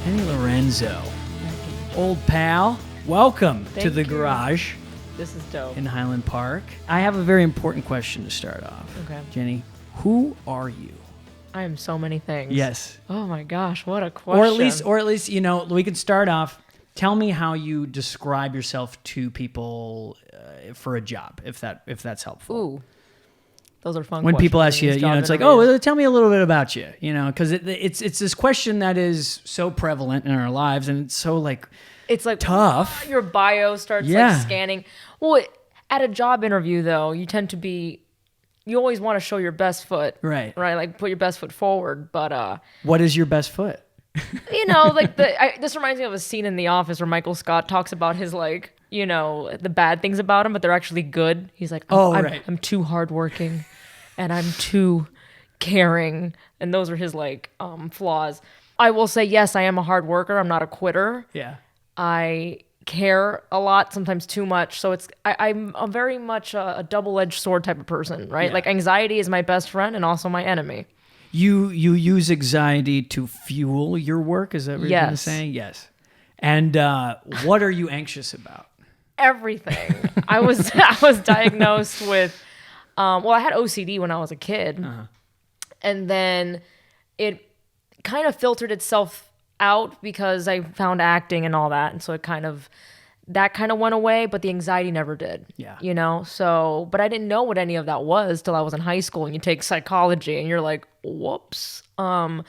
Henny Lorenzo, old pal, welcome to the garage. This is dope. In Highland Park. I have a very important question to start off. Okay. Jenny, who are you? I am so many things. Yes. Oh my gosh, what a question. Or at least, you know, we can start off. Tell me how you describe yourself to people for a job, if that's helpful. Ooh. Those are fun when questions people ask you, you know, it's like, oh, tell me a little bit about you, you know, because it's this question that is so prevalent in our lives, and it's so it's like tough. Your bio starts like scanning. Well, at a job interview though, you always want to show your best foot, right? Like put your best foot forward. But what is your best foot? You know, like this reminds me of a scene in The Office where Michael Scott talks about his you know, the bad things about him, but they're actually good. He's like, I'm too hardworking, and I'm too caring, and those are his flaws. I will say, yes, I am a hard worker. I'm not a quitter. Yeah. I care a lot, sometimes too much. So I'm a very much a double-edged sword type of person, right? Yeah. Like anxiety is my best friend and also my enemy. You use anxiety to fuel your work? Is that what you're saying? Yes. And what are you anxious about? Everything. I was diagnosed with, I had OCD when I was a kid. Uh-huh. And then it kind of filtered itself out because I found acting and all that. And so that kind of went away, but the anxiety never did. Yeah. You know? So, but I didn't know what any of that was till I was in high school, and you take psychology and you're like, whoops. And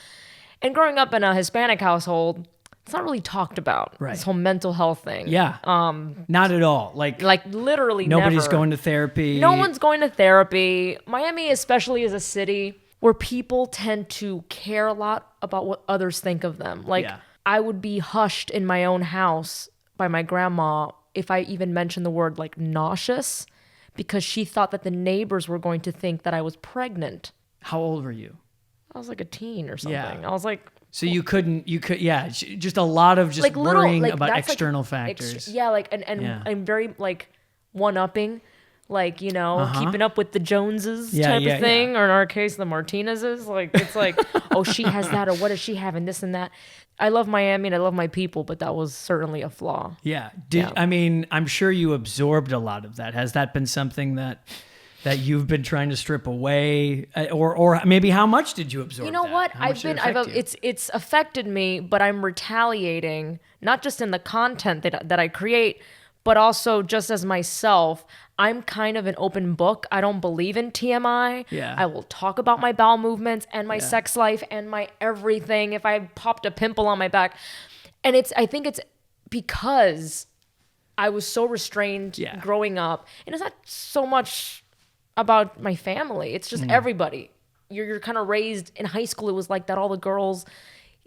growing up in a Hispanic household, it's not really talked about. Right. This whole mental health thing. Yeah. Not at all. Like literally nobody's never. going to therapy. No one's going to therapy. Miami especially is a city where people tend to care a lot about what others think of them. I would be hushed in my own house by my grandma if I even mentioned the word nauseous, because she thought that the neighbors were going to think that I was pregnant. How old were you? I was like a teen or something. Yeah. I was like... So you could, just a lot of worrying about external factors. I'm very one-upping, keeping up with the Joneses type of thing, or in our case, the Martinezes. Oh, she has that, or what does she have, and this and that. I love Miami and I love my people, but that was certainly a flaw. Yeah. I mean, I'm sure you absorbed a lot of that. Has that been something that you've been trying to strip away, or maybe how much did you absorb? You know what? It's affected me, but I'm retaliating, not just in the content that I create, but also just as myself. I'm kind of an open book. I don't believe in TMI. Yeah. I will talk about my bowel movements and my sex life and my everything. If I popped a pimple on my back, and I think it's because I was so restrained growing up, and it's not so much about my family. It's just everybody. You're kind of raised in high school. It was like that. All the girls,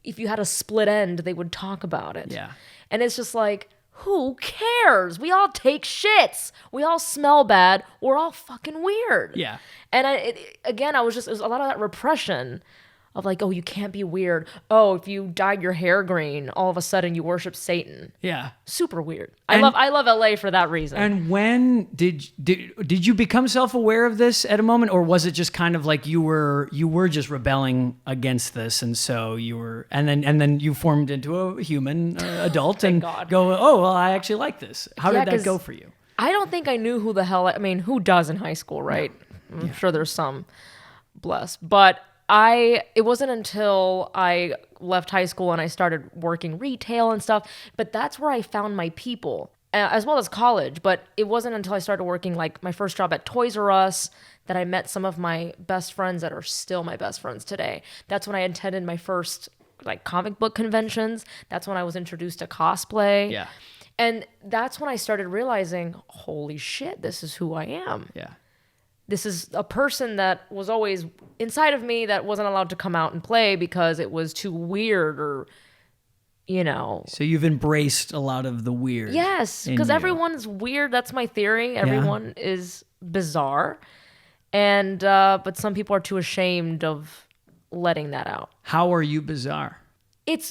if you had a split end, they would talk about it. Yeah. And it's just like, who cares? We all take shits. We all smell bad. We're all fucking weird. Yeah. And it was a lot of that repression of oh, you can't be weird. Oh, if you dyed your hair green, all of a sudden you worship Satan. Yeah. Super weird. I love LA for that reason. And when did you become self-aware of this at a moment, or was it just kind of like you were just rebelling against this, and so you were, and then you formed into a human adult and go, oh, well, I actually like this. How did that go for you? I don't think I knew who the hell. I mean, who does in high school, right? No. I'm sure there's some, but it wasn't until I left high school and I started working retail and stuff, but that's where I found my people, as well as college. But it wasn't until I started working, my first job at Toys R Us, that I met some of my best friends that are still my best friends today. That's when I attended my first comic book conventions. That's when I was introduced to cosplay. Yeah. And that's when I started realizing, holy shit, this is who I am. Yeah. This is a person that was always inside of me that wasn't allowed to come out and play because it was too weird, or, So you've embraced a lot of the weird. Yes, because everyone's weird. That's my theory. Everyone is bizarre. And but some people are too ashamed of letting that out. How are you bizarre?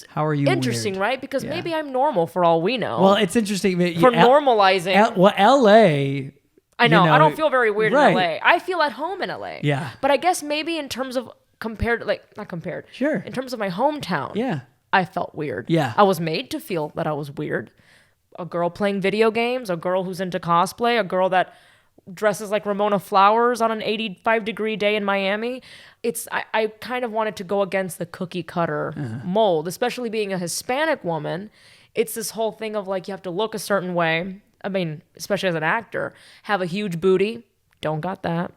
How are you interesting, weird? Right? Because maybe I'm normal for all we know. Well, it's interesting. For normalizing. LA... I know. I don't feel very weird in LA. I feel at home in LA. Yeah. But I guess maybe in terms of not compared. Sure. In terms of my hometown. Yeah. I felt weird. Yeah. I was made to feel that I was weird. A girl playing video games, a girl who's into cosplay, a girl that dresses like Ramona Flowers on an 85-degree day in Miami. I kind of wanted to go against the cookie cutter mold, especially being a Hispanic woman. It's this whole thing of like, you have to look a certain way. I mean, especially as an actor, have a huge booty. Don't got that.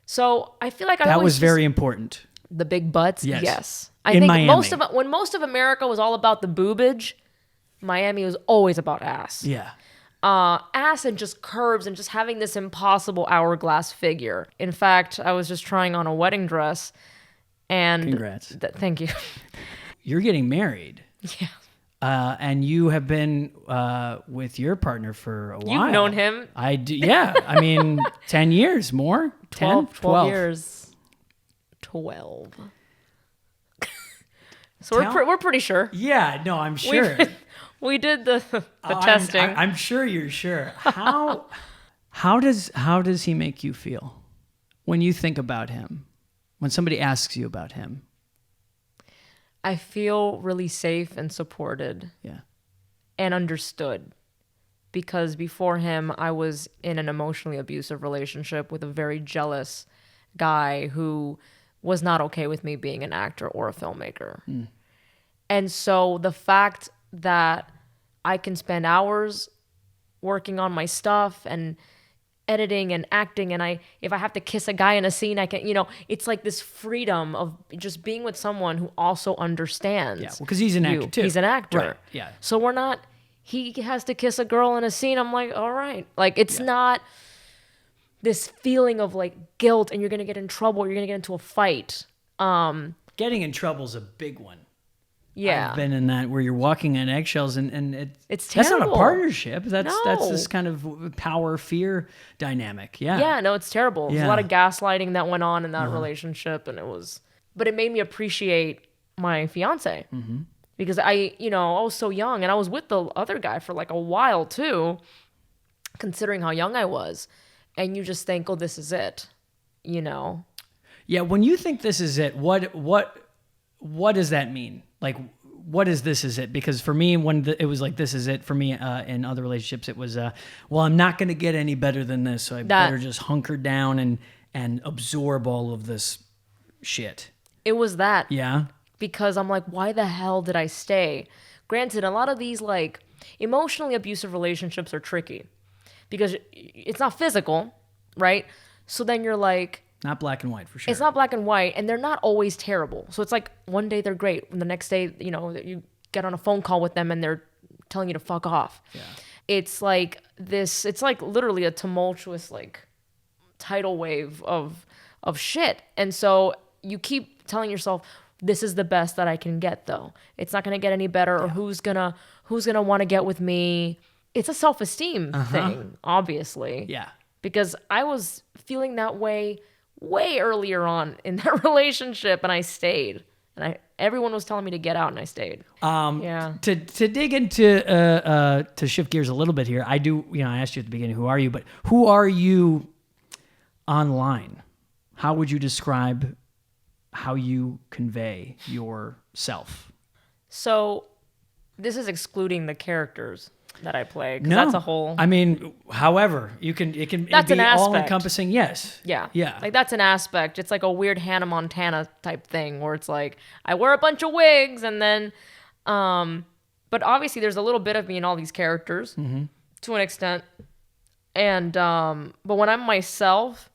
So I feel like that was very important. The big butts. Yes. I in think Miami. when most of America was all about the boobage, Miami was always about ass. Yeah. Ass and just curves and just having this impossible hourglass figure. In fact, I was just trying on a wedding dress and... Congrats. Thank you. You're getting married. Yeah. And you have been with your partner for a while. You've known him. I do. Yeah. I mean, 10 years more? 12 years. 12. So we're pretty sure. Yeah. No, I'm sure. We did the testing. I'm sure you're sure. How does he make you feel when you think about him? When somebody asks you about him? I feel really safe and supported. Yeah. And understood. Because before him, I was in an emotionally abusive relationship with a very jealous guy who was not okay with me being an actor or a filmmaker. Mm. And so the fact that I can spend hours working on my stuff and editing and acting, and if I have to kiss a guy in a scene, I can, it's like this freedom of just being with someone who also understands. Yeah, because he's an actor too. He's an actor. Right. Yeah. So we're not, he has to kiss a girl in a scene. I'm like, all right. Like, it's not this feeling of like guilt and you're going to get in trouble. You're going to get into a fight. Getting in trouble is a big one. Yeah. I've been in that where you're walking on eggshells and it's terrible. That's not a partnership. That's this kind of power fear dynamic. Yeah. Yeah, no, it's terrible. There's a lot of gaslighting that went on in that relationship, and but it made me appreciate my fiance. Mm-hmm. Because I was so young and I was with the other guy for like a while too, considering how young I was. And you just think, oh, this is it, Yeah, when you think this is it, what does that mean? Like, what is this is it? Because for me, when it was like, this is it for me in other relationships, it was, well, I'm not going to get any better than this. So I better just hunker down and absorb all of this shit. It was that. Yeah. Because I'm like, why the hell did I stay? Granted, a lot of these like emotionally abusive relationships are tricky because it's not physical, right? So then you're like, not black and white for sure. It's not black and white, and they're not always terrible. So it's like one day they're great, and the next day, you get on a phone call with them and they're telling you to fuck off. Yeah. It's like this. It's like literally a tumultuous like tidal wave of shit, and so you keep telling yourself, "This is the best that I can get, though. It's not gonna get any better, or who's gonna want to get with me." It's a self-esteem thing, obviously. Yeah. Because I was feeling that way earlier on in that relationship, and I stayed. And everyone was telling me to get out, and I stayed. To dig into to shift gears a little bit here, I do. I asked you at the beginning, who are you? But who are you online? How would you describe how you convey yourself? So, this is excluding the characters that I play, because that's a whole... I mean, however, it can be all-encompassing, yes. Yeah. Yeah. Like, that's an aspect. It's like a weird Hannah Montana type thing, where it's like, I wear a bunch of wigs, and then... but obviously, there's a little bit of me in all these characters, to an extent. And, but when I'm myself,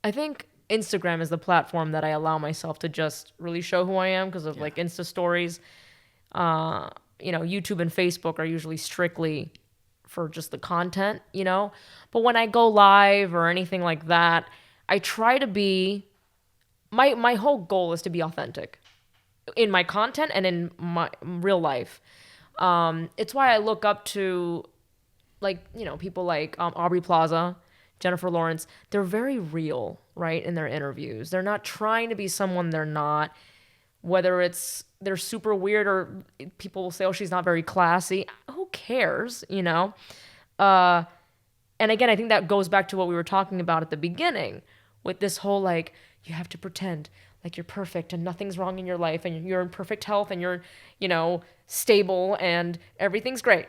I think Instagram is the platform that I allow myself to just really show who I am, because of, like, Insta stories. YouTube and Facebook are usually strictly for just the content, But when I go live or anything like that, I try to be... My whole goal is to be authentic in my content and in my real life. It's why I look up to, people like Aubrey Plaza, Jennifer Lawrence. They're very real, right, in their interviews. They're not trying to be someone they're not. Whether they're super weird or people will say, oh, she's not very classy. Who cares, And again, I think that goes back to what we were talking about at the beginning with this whole, like, you have to pretend like you're perfect and nothing's wrong in your life and you're in perfect health and you're, stable and everything's great.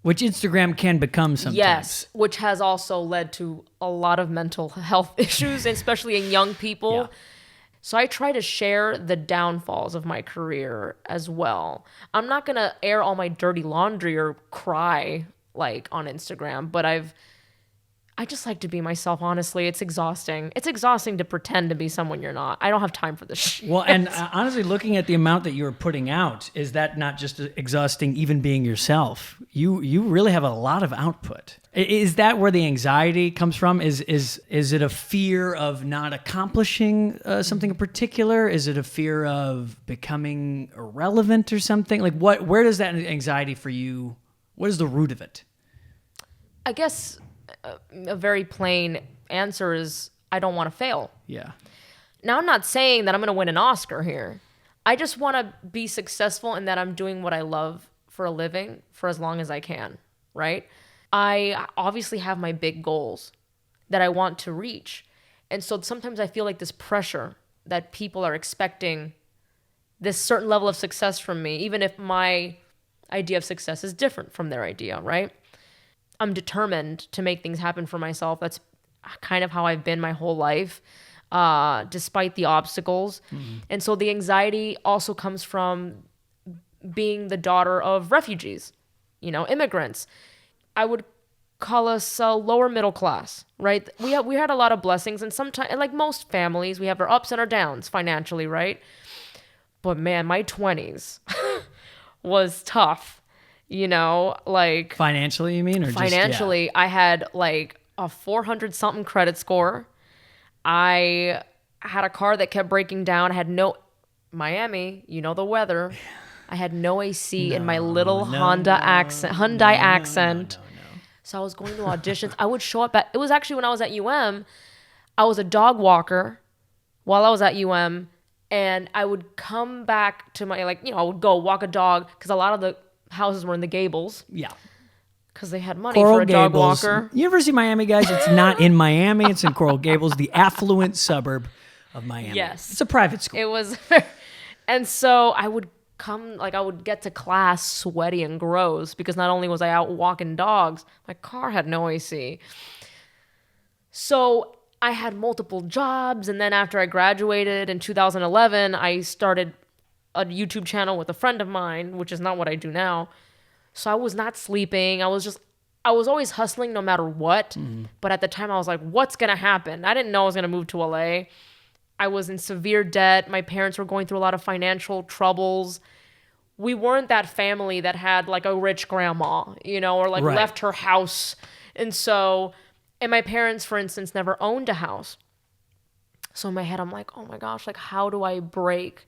Which Instagram can become sometimes. Yes, which has also led to a lot of mental health issues, especially in young people. Yeah. So I try to share the downfalls of my career as well. I'm not going to air all my dirty laundry or cry like on Instagram, but I just like to be myself, honestly. It's exhausting. It's exhausting to pretend to be someone you're not. I don't have time for this shit. Well, and honestly, looking at the amount that you're putting out, is that not just exhausting even being yourself? You really have a lot of output. Is that where the anxiety comes from? Is it a fear of not accomplishing something in particular? Is it a fear of becoming irrelevant or something? Like where does that anxiety for you, what is the root of it? I guess a very plain answer is I don't want to fail. Yeah. Now, I'm not saying that I'm going to win an Oscar here. I just want to be successful in that I'm doing what I love for a living for as long as I can, right? I obviously have my big goals that I want to reach. And so sometimes I feel like this pressure that people are expecting this certain level of success from me, even if my idea of success is different from their idea, right? I'm determined to make things happen for myself. That's kind of how I've been my whole life, despite the obstacles. Mm-hmm. And so the anxiety also comes from being the daughter of refugees, immigrants. I would call us lower middle class, right? We had a lot of blessings, and sometimes, like most families, we have our ups and our downs financially, right? But man, my 20s was tough. Like financially, you mean? Or financially, I had like a 400 something credit score. I had a car that kept breaking down. I had Miami, the weather. I had no AC in my little Hyundai accent. So I was going to auditions. I would show up it was actually when I was at UM, I was a dog walker while I was at UM, and I would come back to my, I would go walk a dog because a lot of the houses were in the Gables. Yeah. Because they had money for a dog walker. University of Miami, guys, it's not in Miami. It's in Coral Gables, the affluent suburb of Miami. Yes. It's a private school. It was. And so I would I would get to class sweaty and gross because not only was I out walking dogs, my car had no AC. So I had multiple jobs. And then after I graduated in 2011, I started a YouTube channel with a friend of mine, which is not what I do now. So I was not sleeping. I was always hustling no matter what. Mm-hmm. But at the time I was like, what's going to happen? I didn't know I was going to move to LA. I was in severe debt. My parents were going through a lot of financial troubles. We weren't that family that had like a rich grandma, or like right. left her house. And my parents, for instance, never owned a house. So in my head, I'm like, oh my gosh, like how do I break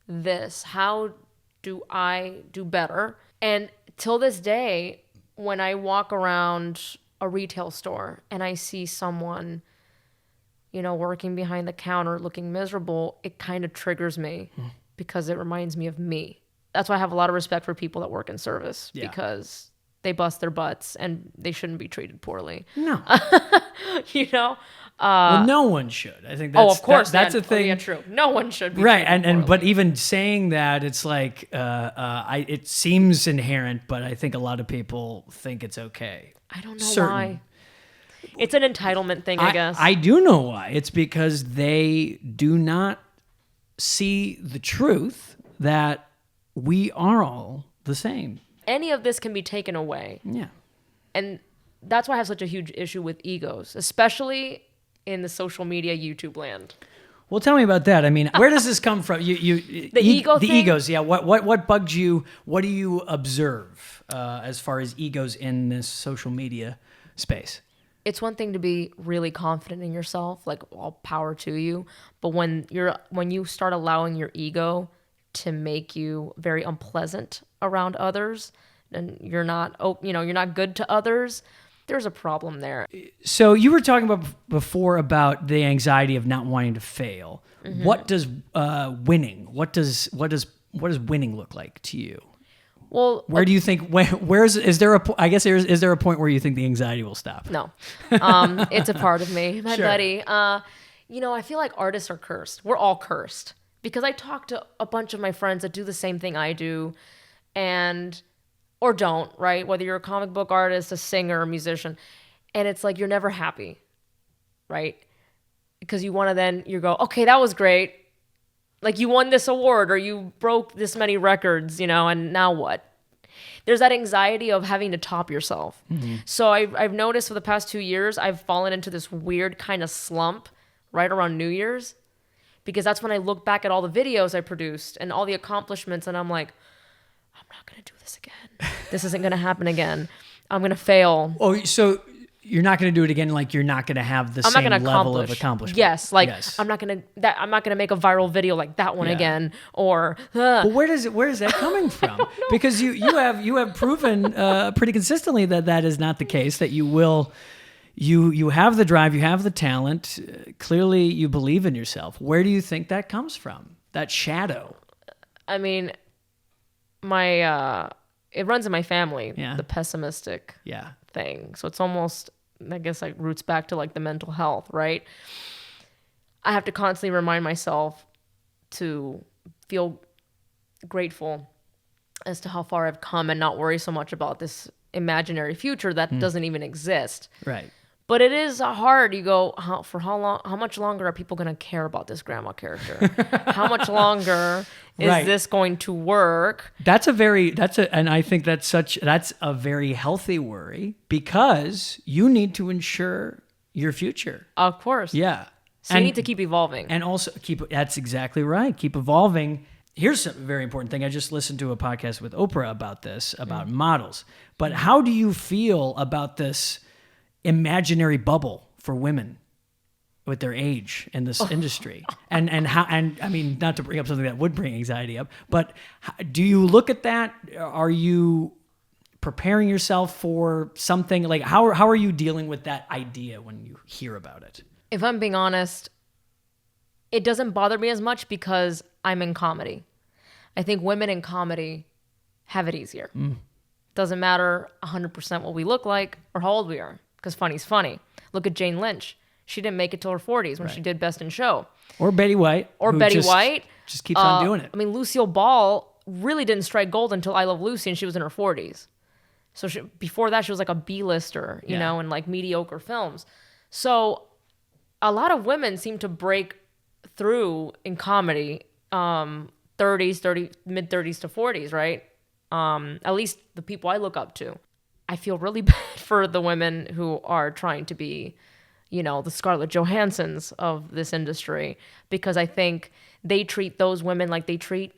this? How do I do better? And till this day, when I walk around a retail store and I see someone, working behind the counter looking miserable, it kind of triggers me because it reminds me of me. That's why I have a lot of respect for people that work in service because they bust their butts and they shouldn't be treated poorly. No. Well, no one should. I think that's, of course, that's a thing. Yeah, true. No one should be right. And but even saying that, it's like, it seems inherent, but I think a lot of people think it's okay. I don't know why. It's an entitlement thing, I guess. I do know why. It's because they do not see the truth that we are all the same. Any of this can be taken away. Yeah. And that's why I have such a huge issue with egos, especially in the social media YouTube land. Well, tell me about that. I mean, where does this come from? The ego thing? The egos, yeah. What bugged you? What do you observe as far as egos in this social media space? It's one thing to be really confident in yourself, like all power to you. But when you start allowing your ego to make you very unpleasant around others, and you're not good to others, there's a problem there. So you were talking about before about the anxiety of not wanting to fail. Mm-hmm. What does winning? What does winning look like to you? Well, where do you think? Is there a point where you think the anxiety will stop? No, it's a part of me, my buddy. I feel like artists are cursed. We're all cursed. Because I talk to a bunch of my friends that do the same thing I do or don't, right? Whether you're a comic book artist, a singer, a musician. And it's like you're never happy, right? Because you want to then you go, okay, that was great. Like you won this award or you broke this many records, and now what? There's that anxiety of having to top yourself. Mm-hmm. So I've noticed for the past 2 years, I've fallen into this weird kind of slump right around New Year's, because that's when I look back at all the videos I produced and all the accomplishments, and I'm like, I'm not going to do this again. This isn't going to happen again. I'm going to fail. Oh, so you're not going to do it again. Like you're not going to have the same level of accomplishment. Yes, I'm not going to make a viral video like that one again. Or but where is that coming from? Because you have proven pretty consistently that is not the case. That you will. You have the drive, you have the talent. Clearly, you believe in yourself. Where do you think that comes from? That shadow. I mean, it runs in my family. Yeah. The pessimistic. Yeah. Thing. So it's almost, I guess, like roots back to like the mental health, right? I have to constantly remind myself to feel grateful as to how far I've come and not worry so much about this imaginary future that doesn't even exist. Right. But it is hard. You go, how much longer are people going to care about this grandma character? How much longer is this going to work? And I think that's a very healthy worry, because you need to ensure your future. Of course. Yeah. So you need to keep evolving. And also that's exactly right. Keep evolving. Here's a very important thing. I just listened to a podcast with Oprah about this, about models. But how do you feel about this imaginary bubble for women with their age in this industry? And I mean, not to bring up something that would bring anxiety up, but do you look at that? Are you preparing yourself for something? Like how are you dealing with that idea when you hear about it? If I'm being honest, it doesn't bother me as much because I'm in comedy. I think women in comedy have it easier. Doesn't matter 100% what we look like or how old we are, because funny's funny. Look at Jane Lynch. She didn't make it till her 40s when she did Best in Show. Or Betty White. Just keeps on doing it. I mean, Lucille Ball really didn't strike gold until I Love Lucy, and she was in her 40s. So before that, she was like a B-lister, you know, in like mediocre films. So a lot of women seem to break through in comedy, mid 30s to 40s, right? At least the people I look up to. I feel really bad for the women who are trying to be, you know, the Scarlett Johanssons of this industry, because I think they treat those women like they treat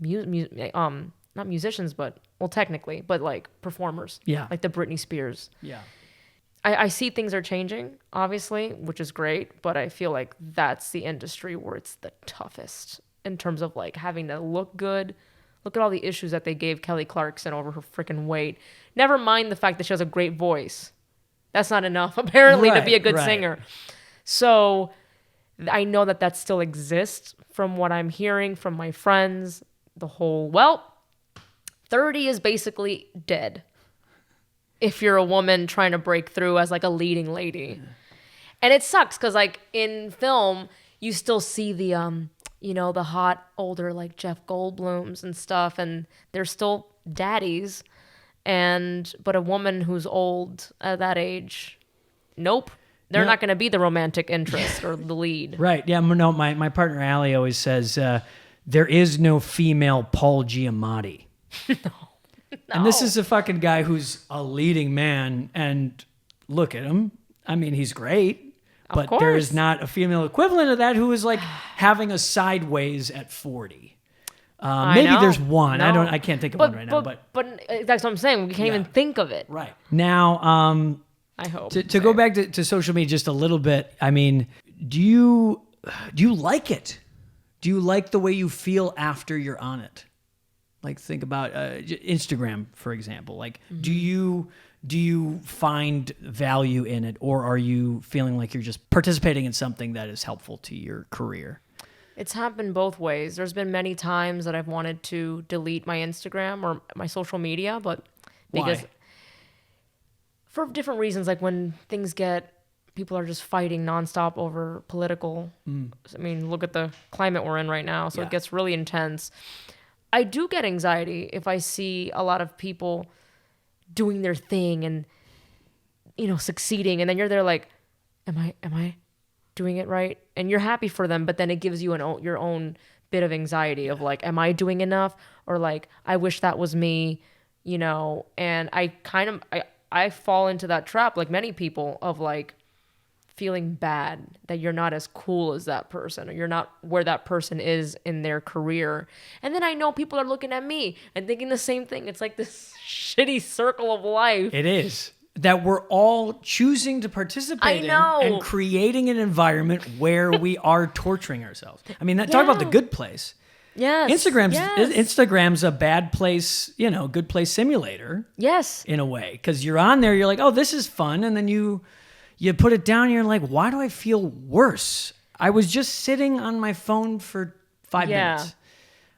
not musicians, but technically, but like performers. Yeah. Like the Britney Spears. Yeah. I see things are changing, obviously, which is great, but I feel like that's the industry where it's the toughest in terms of like having to look good. Look at all the issues that they gave Kelly Clarkson over her freaking weight. Never mind the fact that she has a great voice. That's not enough, apparently, to be a good singer. So I know that still exists from what I'm hearing from my friends. The whole, 30 is basically dead if you're a woman trying to break through as like a leading lady. Yeah. And it sucks because like in film, you still see the, the hot older like Jeff Goldblums and stuff, and they're still daddies. But a woman who's old at that age, nope. They're not going to be the romantic interest or the lead. Right. Yeah. No, my partner Allie always says, there is no female Paul Giamatti. No. And this is a fucking guy who's a leading man, and look at him. I mean, he's great, but there is not a female equivalent of that who is like having a sideways at 40. Maybe there's one. No. I can't think of one right now. But that's what I'm saying. We can't even think of it. Right. Now, I hope to go back to social media just a little bit. I mean, do you like it? Do you like the way you feel after you're on it? Like think about Instagram, for example. Like, do you find value in it, or are you feeling like you're just participating in something that is helpful to your career? It's happened both ways. There's been many times that I've wanted to delete my Instagram or my social media, but because for different reasons, like when things get people are just fighting nonstop over political. I mean, look at the climate we're in right now. So it gets really intense. I do get anxiety if I see a lot of people doing their thing and, succeeding. And then you're there like, am I doing it right? And you're happy for them, but then it gives you your own bit of anxiety of like, am I doing enough? Or like, I wish that was me, and I fall into that trap, like many people, of like feeling bad that you're not as cool as that person, or you're not where that person is in their career. And then I know people are looking at me and thinking the same thing. It's like this shitty circle of life. It is. That we're all choosing to participate in and creating an environment where we are torturing ourselves. I mean, talk about the good place. Yes. Instagram's a bad place, good place simulator. Yes. In a way. Because you're on there, you're like, oh, this is fun. And then you put it down and you're like, why do I feel worse? I was just sitting on my phone for 5 minutes.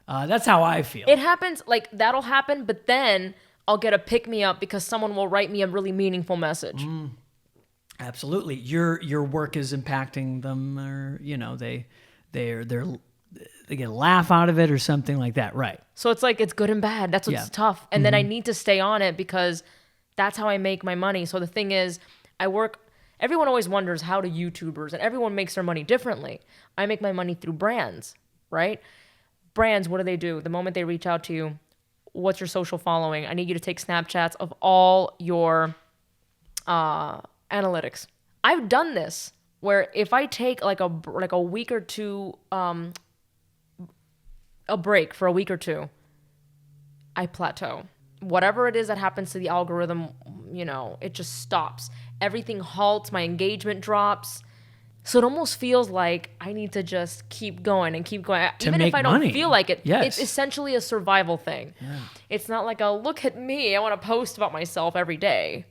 That's how I feel. It happens, like that'll happen, but then I'll get a pick-me-up because someone will write me a really meaningful message. Absolutely. Your work is impacting them, or, they get a laugh out of it or something like that. Right. So it's like, it's good and bad. That's what's tough. And then I need to stay on it because that's how I make my money. So the thing is, everyone always wonders, how do YouTubers, and everyone makes their money differently. I make my money through brands, right? Brands, what do? The moment they reach out to you, what's your social following? I need you to take Snapchats of all your analytics. I've done this where if I take like a week or two, a break for a week or two, I plateau. Whatever it is that happens to the algorithm, it just stops. Everything halts, my engagement drops. So it almost feels like I need to just keep going and keep going. Even if I don't feel like it, it's essentially a survival thing. Yeah. It's not like look at me, I want to post about myself every day.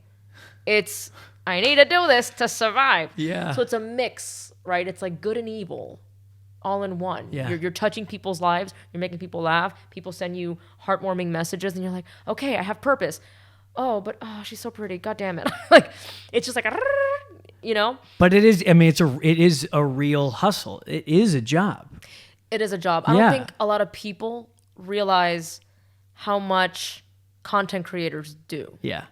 It's, I need to do this to survive. Yeah. So it's a mix, right? It's like good and evil all in one. Yeah. You're touching people's lives. You're making people laugh. People send you heartwarming messages and you're like, okay, I have purpose. Oh, but she's so pretty. God damn it. Like, it's just like, But it is, it is a real hustle. It is a job. It is a job. I don't think a lot of people realize how much content creators do. Yeah.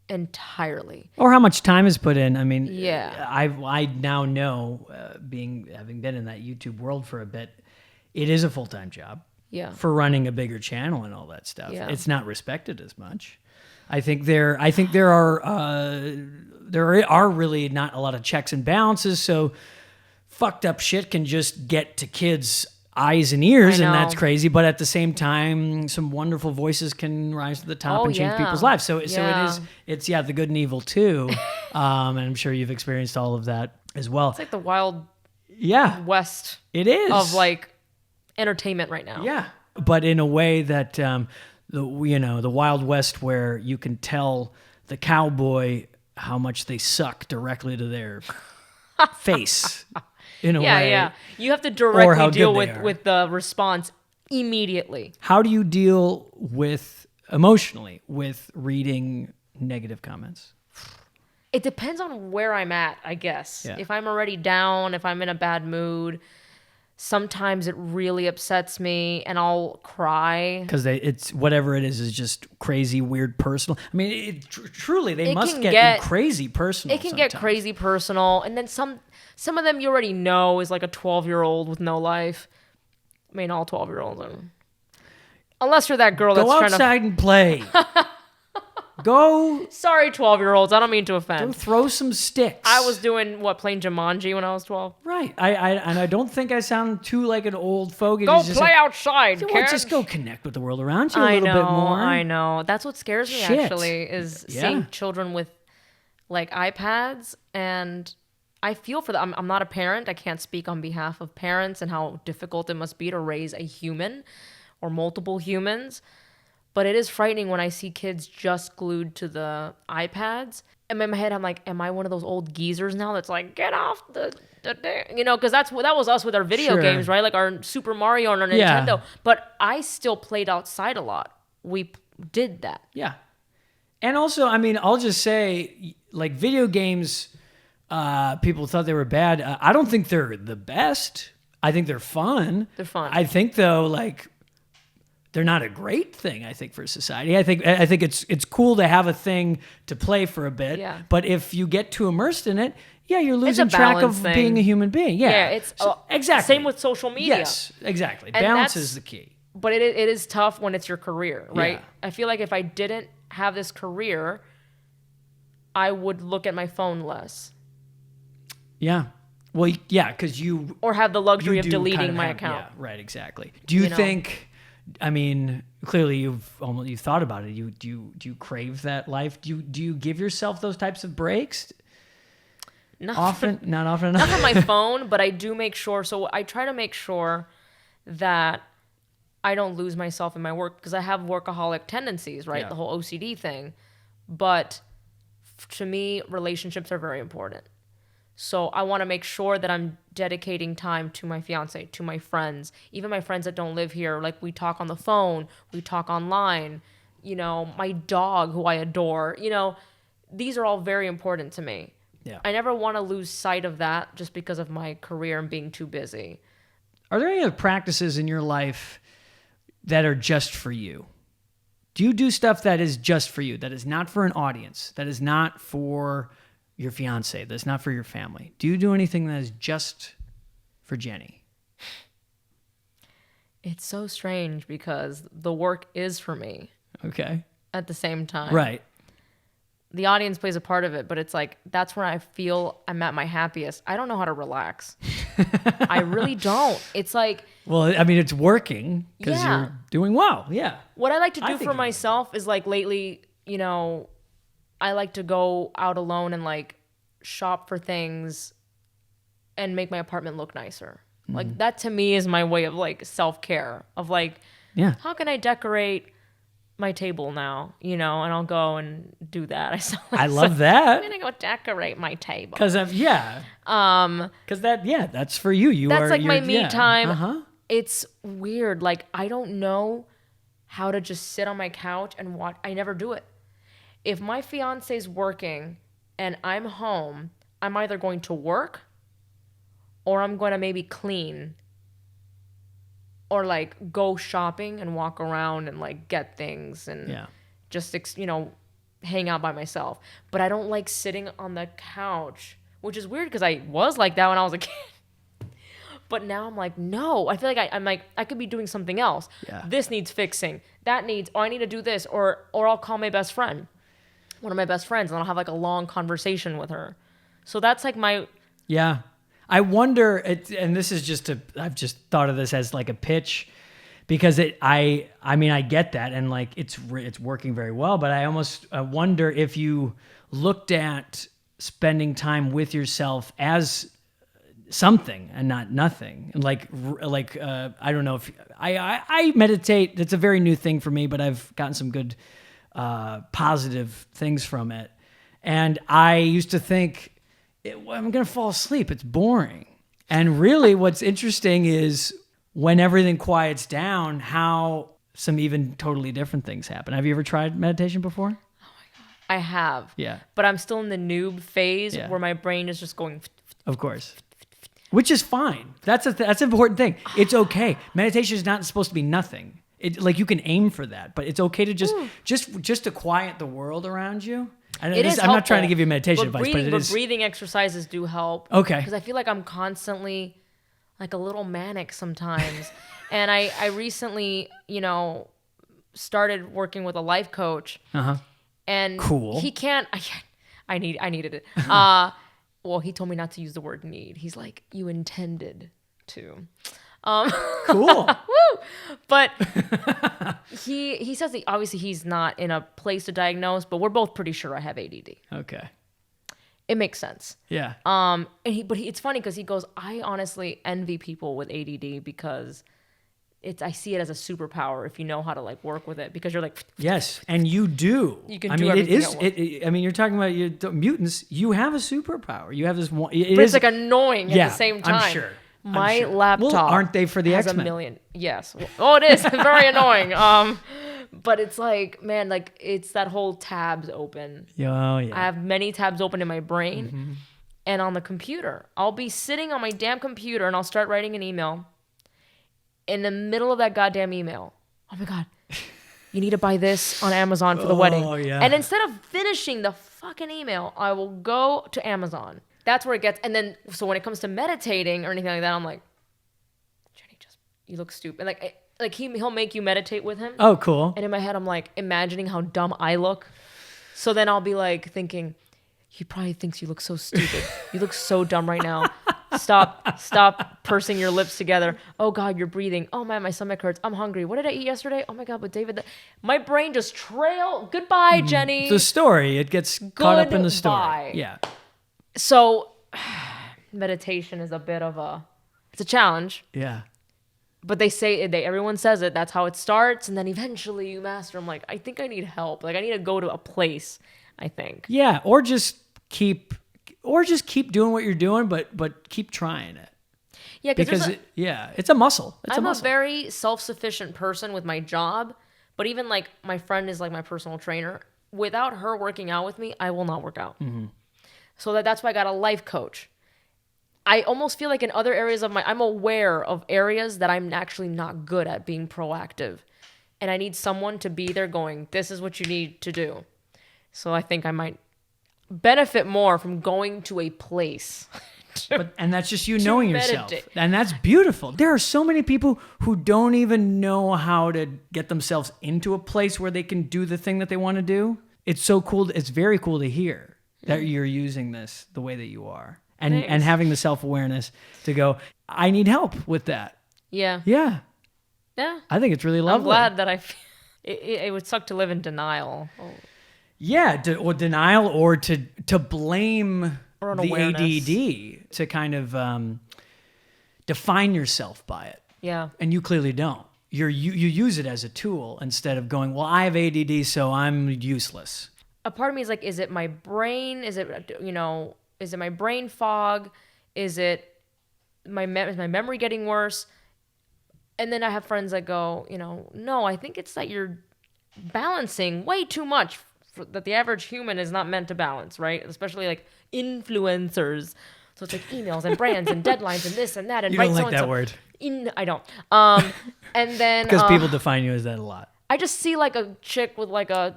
Entirely. Or how much time is put in. I mean, yeah. I now know, having been in that YouTube world for a bit, it is a full-time job. Yeah. For running a bigger channel and all that stuff. Yeah. It's not respected as much. I think there are really not a lot of checks and balances, so fucked up shit can just get to kids' eyes and ears, and that's crazy. But at the same time, some wonderful voices can rise to the top and change people's lives. So it's the good and evil too. And I'm sure you've experienced all of that as well. It's like the wild west. It is of like entertainment right now. Yeah, but in a way that the Wild West, where you can tell the cowboy how much they suck directly to their face. In a way. Yeah. You have to directly deal with the response immediately. How do you deal emotionally with reading negative comments? It depends on where I'm at, I guess. Yeah. If I'm already down, if I'm in a bad mood, sometimes it really upsets me and I'll cry. Because it's whatever it is just crazy, weird, personal. I mean, truly, they must get crazy personal. It can get crazy personal. And then some of them you already know is like a 12-year-old with no life. I mean, all 12-year-olds. Unless you're that girl that's trying to... Go outside and play. Go. Sorry, 12-year-olds. I don't mean to offend. Go throw some sticks. I was doing, playing Jumanji when I was 12? Right. I don't think I sound too like an old fogey. Go play outside, kids. Just go connect with the world around you a little bit more. I know. That's what scares me, actually, is seeing children with, like, iPads. And I feel for them. I'm not a parent. I can't speak on behalf of parents and how difficult it must be to raise a human or multiple humans. But it is frightening when I see kids just glued to the iPads. And in my head, I'm like, am I one of those old geezers now that's like, get off the because that was us with our video games, right? Like our Super Mario and our Nintendo. But I still played outside a lot. We did that. Yeah. And also, I mean, I'll just say, like, video games people thought they were bad. I don't think they're the best. I think they're fun. They're fun. I think though, like, they're not a great thing, I think, for society. I think it's cool to have a thing to play for a bit. Yeah. But if you get too immersed in it, you're losing track of being a human being. Yeah. It's exactly. Same with social media. Yes, exactly. And balance is the key. But it is tough when it's your career, right? Yeah. I feel like if I didn't have this career, I would look at my phone less. Yeah. Well, yeah, because or have the luxury of deleting my account. Yeah, right, exactly. Do you think? I mean, clearly you've thought about it. Do you crave that life? Do you give yourself those types of breaks? Not often enough. Not on my phone, but I do make sure. So I try to make sure that I don't lose myself in my work because I have workaholic tendencies, right? Yeah. The whole OCD thing. But to me, relationships are very important. So I want to make sure that I'm dedicating time to my fiance, to my friends, even my friends that don't live here. Like, we talk on the phone, we talk online, my dog who I adore, these are all very important to me. Yeah. I never want to lose sight of that just because of my career and being too busy. Are there any other practices in your life that are just for you? Do you do stuff that is just for you, that is not for an audience, that is not for your fiance, that's not for your family? Do you do anything that is just for Jenny? It's so strange because the work is for me. Okay. At the same time. Right. The audience plays a part of it, but it's like, that's when I feel I'm at my happiest. I don't know how to relax. I really don't. It's like... Well, I mean, it's working because you're doing well. Yeah. What I like to do for myself is, like, lately, I like to go out alone and, like, shop for things and make my apartment look nicer. Mm-hmm. Like, that to me is my way of, like, self-care. Of, like, how can I decorate my table now, and I'll go and do that. I love that. I'm gonna go decorate my table. Because that's for you. That's like my me time. Uh-huh. It's weird. Like, I don't know how to just sit on my couch and watch. I never do it. If my fiance's working and I'm home, I'm either going to work or I'm going to maybe clean. Or, like, go shopping and walk around and, like, get things and just, hang out by myself. But I don't like sitting on the couch, which is weird because I was like that when I was a kid. But now I'm like, no. I feel like I'm like, I could be doing something else. Yeah. This needs fixing. That needs, I need to do this. Or I'll call my best friend, one of my best friends, and I'll have, like, a long conversation with her. So that's, like, my... Yeah. I wonder, and this is I've just thought of this as like a pitch because I get that and, like, it's working very well, but I almost wonder if you looked at spending time with yourself as something and not nothing. And like I don't know if I meditate. It's a very new thing for me, but I've gotten some good positive things from it. And I used to think, I'm going to fall asleep. It's boring. And really what's interesting is when everything quiets down, how some even totally different things happen. Have you ever tried meditation before? Oh my God. I have. Yeah. But I'm still in the noob phase where my brain is just going. Of course. Which is fine. That's an important thing. It's okay. Meditation is not supposed to be nothing. Like, you can aim for that, but it's okay to just to quiet the world around you. I'm not trying to give you meditation advice, but it is. Breathing exercises do help. Okay. Because I feel like I'm constantly, like, a little manic sometimes. And I recently, started working with a life coach. Uh-huh. And cool. He can't. I needed it. Well, he told me not to use the word need. He's like, you intended to. Cool. Woo! But he says that obviously he's not in a place to diagnose, but we're both pretty sure I have ADD. Okay. It makes sense. Yeah. It's funny because he goes, I honestly envy people with ADD because I see it as a superpower if you know how to, like, work with it, because you're like, yes, and you do. You can do everything at once. You're talking about your mutants. You have a superpower. You have this one. It's like annoying at the same time. I'm sure. My laptop. Well, aren't they for the has X-Men? a million. Yes. Oh, it is very annoying. But it's like, man, like, it's that whole tabs open. Oh, yeah. I have many tabs open in my brain. Mm-hmm. and on the computer. I'll be sitting on my damn computer and I'll start writing an email. In the middle of that goddamn email, oh my God, you need to buy this on Amazon for the wedding. Yeah. And instead of finishing the fucking email, I will go to Amazon. That's where it gets. And then, so when it comes to meditating or anything like that, I'm like, Jenny, you look stupid. Like he'll make you meditate with him. Oh, cool. And in my head, I'm like imagining how dumb I look. So then I'll be like thinking, he probably thinks you look so stupid. You look so dumb right now. Stop pursing your lips together. Oh God, you're breathing. Oh man, my stomach hurts. I'm hungry. What did I eat yesterday? Oh my God, but David, my brain just Goodbye, Jenny. The story, it gets caught up in the story. Yeah. So meditation is a bit of it's a challenge. Yeah. But everyone says it. That's how it starts. And then eventually you master. I'm like, I think I need help. Like I need to go to a place, I think. Yeah. Or just keep doing what you're doing, but keep trying it. Yeah. Because it's a muscle. I'm a very self-sufficient person with my job, but even like my friend is like my personal trainer. Without her working out with me, I will not work out. Mm-hmm. So that's why I got a life coach. I almost feel like in other areas I'm aware of areas that I'm actually not good at being proactive. And I need someone to be there going, this is what you need to do. So I think I might benefit more from going to a place. And that's just you knowing yourself. And that's beautiful. There are so many people who don't even know how to get themselves into a place where they can do the thing that they want to do. It's so cool. It's very cool to hear that you're using this the way that you are. And having the self-awareness to go, I need help with that. Yeah. Yeah. Yeah. I think it's really lovely. I'm glad that it would suck to live in denial. Oh. Yeah, or denial, or to blame or the awareness. ADD, to kind of define yourself by it. Yeah. And you clearly don't. You use it as a tool instead of going, well, I have ADD, so I'm useless. A part of me is like, is it my brain? Is it my brain fog? Is it is my memory getting worse? And then I have friends that go, no, I think it's that you're balancing way too much that the average human is not meant to balance, right? Especially like influencers. So it's like emails and brands and deadlines and this and that. And you don't like that word. I don't. And then because people define you as that a lot. I just see like a chick with like a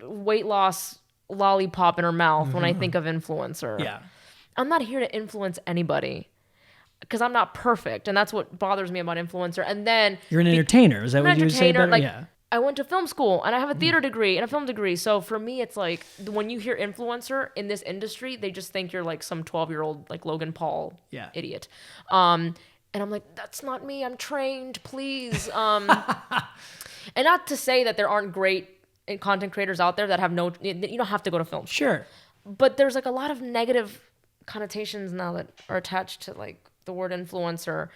weight loss lollipop in her mouth when I think of influencer. Yeah. I'm not here to influence anybody because I'm not perfect. And that's what bothers me about influencer. And then you're an entertainer. Is that what you would say about it? Yeah. I went to film school and I have a theater degree and a film degree. So for me, it's like when you hear influencer in this industry, they just think you're like some 12-year-old like Logan Paul idiot. And I'm like, that's not me. I'm trained, please. And not to say that there aren't great content creators out there that have you don't have to go to film school. Sure. But there's like a lot of negative connotations now that are attached to like the word influencer.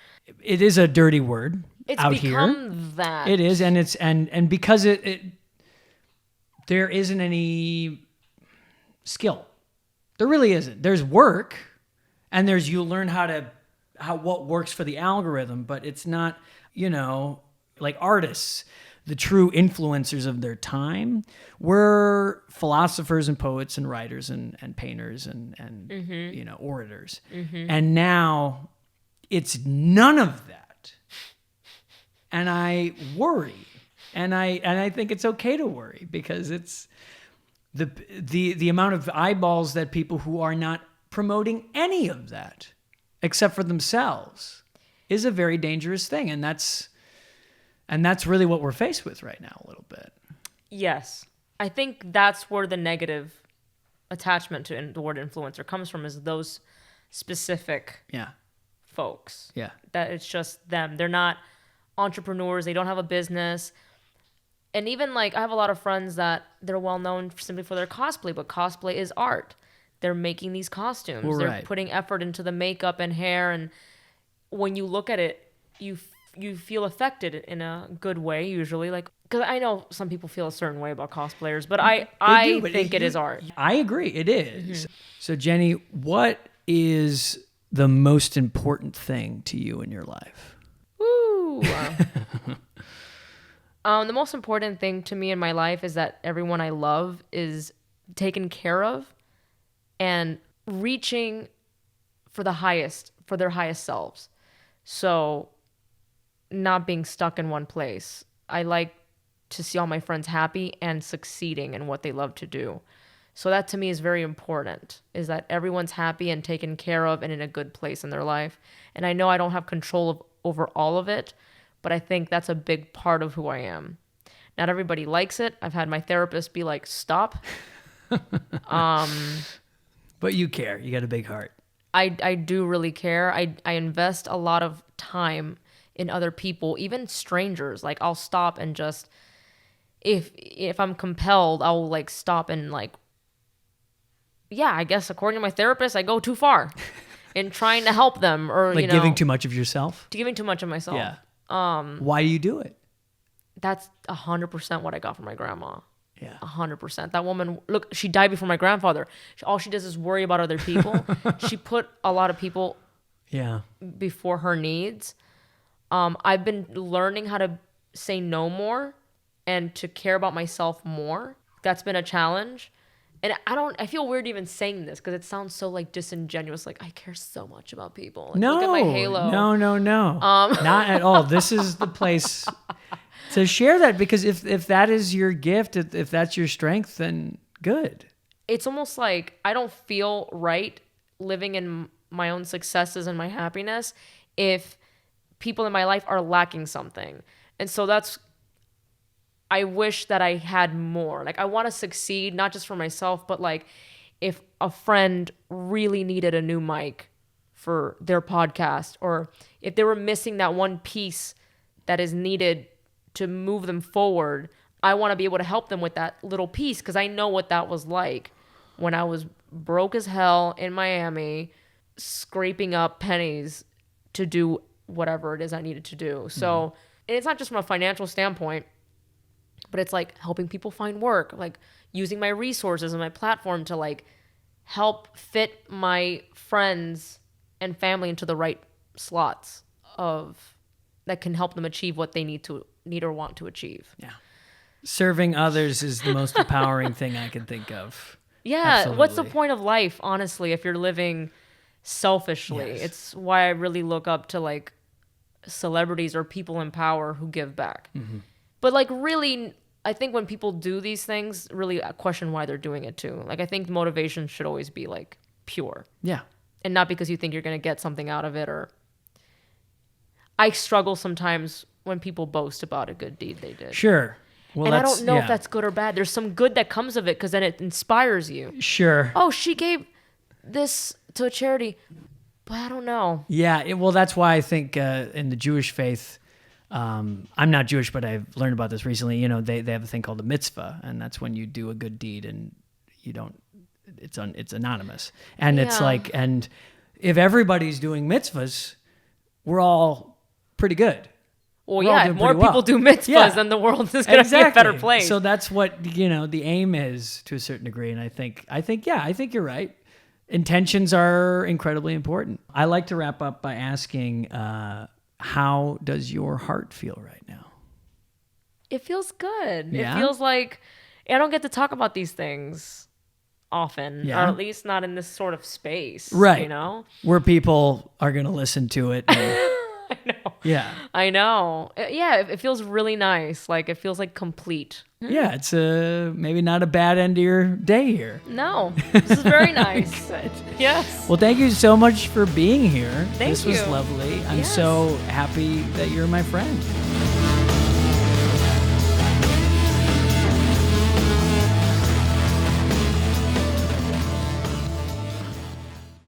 It is a dirty word out here. It's become that. It is, and it's and because it there isn't any skill. There really isn't. There's work, and you learn what works for the algorithm, but it's not, like artists. The true influencers of their time were philosophers and poets and writers and painters and orators. Mm-hmm. And now it's none of that. And I worry. And I think it's okay to worry because it's the amount of eyeballs that people who are not promoting any of that except for themselves is a very dangerous thing. And that's really what we're faced with right now a little bit. Yes. I think that's where the negative attachment to the word influencer comes from, is those specific folks. Yeah. That it's just them. They're not entrepreneurs. They don't have a business. And even like I have a lot of friends that they're well known simply for their cosplay, but cosplay is art. They're making these costumes. Well, they're putting effort into the makeup and hair. And when you look at it, you feel affected in a good way, usually. Like, because I know some people feel a certain way about cosplayers, but I think it is art. I agree, it is. Mm-hmm. So, Jenny, what is the most important thing to you in your life? Ooh. The most important thing to me in my life is that everyone I love is taken care of and reaching for their highest selves. So not being stuck in one place. I like to see all my friends happy and succeeding in what they love to do. So that to me is very important, is that everyone's happy and taken care of and in a good place in their life. And I know I don't have control over all of it, but I think that's a big part of who I am. Not everybody likes it. I've had my therapist be like, stop. But you care. You got a big heart. I do really care. I invest a lot of time in other people, even strangers. Like I'll stop and just, if I'm compelled, I'll like stop and like, yeah, I guess according to my therapist, I go too far in trying to help them, or like giving too much of yourself. Giving too much of myself. Yeah. Why do you do it? That's 100% what I got from my grandma. Yeah. 100%. That woman, look, she died before my grandfather. All she does is worry about other people. She put a lot of people before her needs. I've been learning how to say no more and to care about myself more. That's been a challenge. And I feel weird even saying this because it sounds so like disingenuous. Like I care so much about people. Like, no, look at my halo. No. Not at all. This is the place to share that, because if that is your gift, if that's your strength, then good. It's almost like I don't feel right living in my own successes and my happiness if people in my life are lacking something. And so I wish that I had more. Like I want to succeed, not just for myself, but like if a friend really needed a new mic for their podcast, or if they were missing that one piece that is needed to move them forward, I want to be able to help them with that little piece, because I know what that was like when I was broke as hell in Miami, scraping up pennies to do whatever it is I needed to do. So and it's not just from a financial standpoint, but it's like helping people find work, like using my resources and my platform to like help fit my friends and family into the right slots that can help them achieve what they need or want to achieve. Yeah. Serving others is the most empowering thing I can think of. Yeah. Absolutely. What's the point of life, honestly, if you're living selfishly? Yes. It's why I really look up to like celebrities or people in power who give back. Mm-hmm. But like really, I think when people do these things, really question why they're doing it too. Like I think motivation should always be like pure. Yeah. And not because you think you're going to get something out of it. Or I struggle sometimes when people boast about a good deed they did. Sure. Well, and I don't know if that's good or bad. There's some good that comes of it because then it inspires you. Sure. Oh, she gave this to a charity, but I don't know. Yeah. Well, that's why I think in the Jewish faith, I'm not Jewish, but I've learned about this recently. You know, they have a thing called a mitzvah, and that's when you do a good deed and you don't. It's anonymous, and it's like, and if everybody's doing mitzvahs, we're all pretty good. Well, if more people do mitzvahs, then the world is going to be a better place. So that's what the aim is to a certain degree, and I think you're right. Intentions are incredibly important. I like to wrap up by asking, how does your heart feel right now? It feels good. Yeah? It feels like I don't get to talk about these things often, or at least not in this sort of space, right? You know, where people are going to listen to it. I know. Yeah, I know. Yeah, it feels really nice. Like it feels like complete. Yeah, it's maybe not a bad end to your day here. No, this is very nice. Good. Yes. Well, thank you so much for being here. Thank you. This was lovely. I'm so happy that you're my friend.